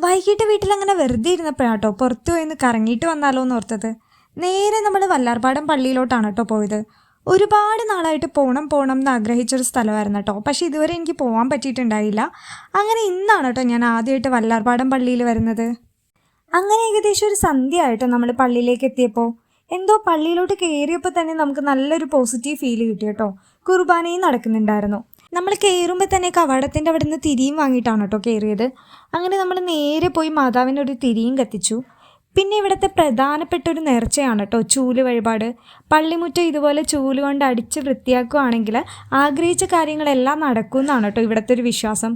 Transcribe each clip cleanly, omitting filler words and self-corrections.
വൈകിട്ട് വീട്ടിലങ്ങനെ വെറുതെ ഇരുന്നപ്പോഴാട്ടോ പുറത്തു പോയിന്ന് കറങ്ങിയിട്ട് വന്നാലോ എന്ന് ഓർത്തത്. നേരെ നമ്മൾ വല്ലാർപാടം പള്ളിയിലോട്ടാണ് കേട്ടോ പോയത്. ഒരുപാട് നാളായിട്ട് പോകണം എന്ന് ആഗ്രഹിച്ചൊരു സ്ഥലമായിരുന്നു കേട്ടോ. പക്ഷേ ഇതുവരെ എനിക്ക് പോകാൻ പറ്റിയിട്ടുണ്ടായില്ല. അങ്ങനെ ഇന്നാണ് കേട്ടോ ഞാൻ ആദ്യമായിട്ട് വല്ലാർപാടം പള്ളിയിൽ വരുന്നത്. അങ്ങനെ ഏകദേശം ഒരു സന്ധ്യ ആയിട്ടോ നമ്മൾ പള്ളിയിലേക്ക് എത്തിയപ്പോൾ എന്തോ പള്ളിയിലോട്ട് കയറിയപ്പോൾ തന്നെ നമുക്ക് നല്ലൊരു പോസിറ്റീവ് ഫീൽ കിട്ടി കേട്ടോ. കുർബാനയും നടക്കുന്നുണ്ടായിരുന്നു. നമ്മൾ കയറുമ്പോൾ തന്നെ കവാടത്തിൻ്റെ അവിടെ നിന്ന് തിരിയും വാങ്ങിയിട്ടാണ് കേട്ടോ കയറിയത്. അങ്ങനെ നമ്മൾ നേരെ പോയി മാതാവിനൊരു തിരിയും കത്തിച്ചു. പിന്നെ ഇവിടുത്തെ പ്രധാനപ്പെട്ട ഒരു നേർച്ചയാണ് കേട്ടോ ചൂല് വഴിപാട്. പള്ളിമുറ്റം ഇതുപോലെ ചൂല് കൊണ്ട് അടിച്ച് വൃത്തിയാക്കുകയാണെങ്കിൽ ആഗ്രഹിച്ച കാര്യങ്ങളെല്ലാം നടക്കുമെന്നാണ് കേട്ടോ ഇവിടുത്തെ ഒരു വിശ്വാസം.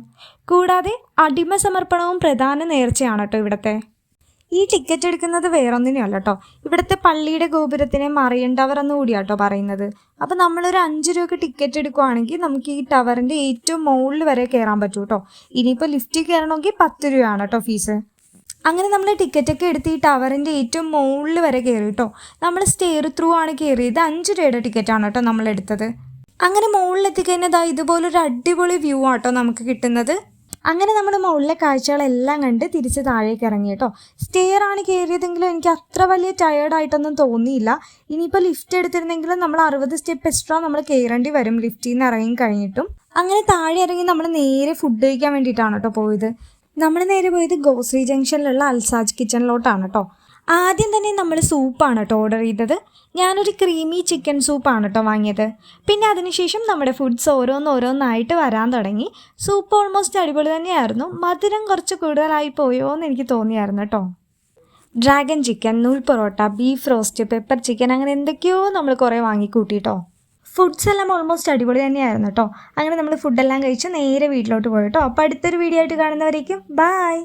കൂടാതെ അടിമ സമർപ്പണവും പ്രധാന നേർച്ചയാണ് കേട്ടോ ഇവിടുത്തെ. ഈ ടിക്കറ്റ് എടുക്കുന്നത് വേറൊന്നിനുമല്ല കേട്ടോ, ഇവിടുത്തെ പള്ളിയുടെ ഗോപുരത്തിനെ മറിയൻ ടവർ എന്ന് കൂടിയാട്ടോ പറയുന്നത്. അപ്പോൾ നമ്മളൊരു 5 രൂപയ്ക്ക് ടിക്കറ്റ് എടുക്കുകയാണെങ്കിൽ നമുക്ക് ഈ ടവറിൻ്റെ ഏറ്റവും മുകളിൽ വരെ കയറാൻ പറ്റും കേട്ടോ. ഇനിയിപ്പോൾ ലിഫ്റ്റിൽ കയറണമെങ്കിൽ 10 രൂപയാണ് കേട്ടോ ഫീസ്. അങ്ങനെ നമ്മൾ ടിക്കറ്റൊക്കെ എടുത്ത് ഈ ടവറിൻ്റെ ഏറ്റവും മുകളിൽ വരെ കയറി കേട്ടോ. നമ്മൾ സ്റ്റെയർ ത്രൂ ആണ് കയറിയത്. 5 രൂപയുടെ ടിക്കറ്റാണ് കേട്ടോ നമ്മളെടുത്തത്. അങ്ങനെ മുകളിലെത്തിക്കഴിഞ്ഞാൽ ഇതുപോലൊരു അടിപൊളി വ്യൂ ആട്ടോ നമുക്ക് കിട്ടുന്നത്. അങ്ങനെ നമ്മൾ മുകളിലെ കാഴ്ചകളെല്ലാം കണ്ട് തിരിച്ച് താഴേക്ക് ഇറങ്ങി കേട്ടോ. സ്റ്റെയർ ആണ് കയറിയതെങ്കിലും എനിക്ക് അത്ര വലിയ ടയേർഡായിട്ടൊന്നും തോന്നിയില്ല. ഇനിയിപ്പോൾ ലിഫ്റ്റ് എടുത്തിരുന്നെങ്കിലും നമ്മൾ 60 സ്റ്റെപ്പ് എക്സ്ട്രാ നമ്മൾ കയറേണ്ടി വരും ലിഫ്റ്റിൽ നിന്ന് ഇറങ്ങി കഴിഞ്ഞിട്ടും. അങ്ങനെ താഴെ ഇറങ്ങി നമ്മൾ നേരെ ഫുഡ് കഴിക്കാൻ വേണ്ടിയിട്ടാണ് കേട്ടോ പോയത്. നമ്മൾ നേരെ പോയത് ഗോശ്രീ ജംഗ്ഷനിലുള്ള അൽസാജ് കിച്ചണിലോട്ടാണ് കേട്ടോ. ആദ്യം തന്നെ നമ്മൾ സൂപ്പാണ് കേട്ടോ ഓർഡർ ചെയ്തത്. ഞാനൊരു ക്രീമി ചിക്കൻ സൂപ്പാണ് കേട്ടോ വാങ്ങിയത്. പിന്നെ അതിനുശേഷം നമ്മുടെ ഫുഡ്സ് ഓരോന്നായിട്ട് വരാൻ തുടങ്ങി. സൂപ്പ് ഓൾമോസ്റ്റ് അടിപൊളി തന്നെയായിരുന്നു. മധുരം കുറച്ച് കൂടുതലായി പോയോ എന്ന് എനിക്ക് തോന്നിയായിരുന്നു കേട്ടോ. ഡ്രാഗൺ ചിക്കൻ, നൂൽ parotta, beef roast, pepper chicken, അങ്ങനെ എന്തൊക്കെയോ നമ്മൾ കുറേ വാങ്ങിക്കൂട്ടിട്ടോ. ഫുഡ്സ് എല്ലാം ഓൾമോസ്റ്റ് അടിപൊളി തന്നെയായിരുന്നു കേട്ടോ. അങ്ങനെ നമ്മൾ ഫുഡെല്ലാം കഴിച്ച് നേരെ വീട്ടിലോട്ട് പോയി കേട്ടോ. അപ്പോൾ അടുത്തൊരു വീഡിയോ ആയിട്ട് കാണുന്നവരേക്കും ബൈ.